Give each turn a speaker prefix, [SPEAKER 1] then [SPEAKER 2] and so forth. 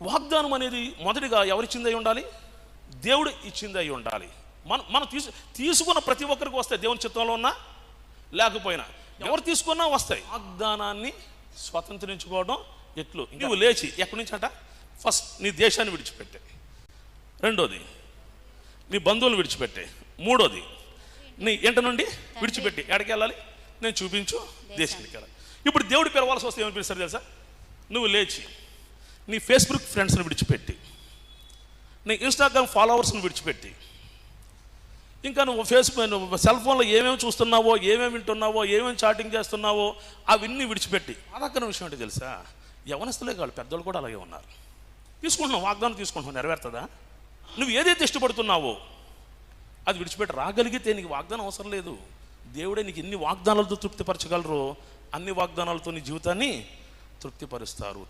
[SPEAKER 1] వాగ్దానం అనేది మొదటిగా ఎవరిచ్చింది అయి ఉండాలి? దేవుడు ఇచ్చింది అయి ఉండాలి. మనం తీసుకున్న ప్రతి ఒక్కరికి వస్తాయి, దేవుని చిత్తంలో ఉన్నా లేకపోయినా ఎవరు తీసుకున్నా వస్తాయి. వాగ్దానాన్ని స్వతంత్రించుకోవడం ఎట్లు? నువ్వు లేచి ఎక్కడి నుంచి అంట? ఫస్ట్ నీ దేశాన్ని విడిచిపెట్టే, రెండోది నీ బంధువులు విడిచిపెట్టే, మూడోది నీ ఇంట నుండి విడిచిపెట్టి ఎక్కడికి వెళ్ళాలి? నేను చూపించు దేశానికి వెళ్ళాలి. ఇప్పుడు దేవుడు పిలవాల్సి వస్తే ఏమని పిలుస్తారు తెలుసా? నువ్వు లేచి నీ ఫేస్బుక్ ఫ్రెండ్స్ని విడిచిపెట్టి, నీ ఇన్స్టాగ్రామ్ ఫాలోవర్స్ని విడిచిపెట్టి, ఇంకా నువ్వు నువ్వు సెల్ ఫోన్లో ఏమేమి చూస్తున్నావో, ఏమేమి వింటున్నావో, ఏమేమి చాటింగ్ చేస్తున్నావో అవన్నీ విడిచిపెట్టి. అదక్కన విషయం అంటే తెలుసా, యవనస్తులే కాదు పెద్దోళ్ళు కూడా అలాగే ఉన్నారు. తీసుకుంటున్నావు, వాగ్దానం తీసుకుంటున్నావు, నెరవేరుతుందా? నువ్వు ఏదైతే ఇష్టపడుతున్నావో అది విడిచిపెట్టి రాగలిగితే నీకు వాగ్దానం అవసరం లేదు. దేవుడే నీకు ఎన్ని వాగ్దానాలతో తృప్తిపరచగలరో అన్ని వాగ్దానాలతో నీ జీవితాన్ని తృప్తిపరుస్తారు.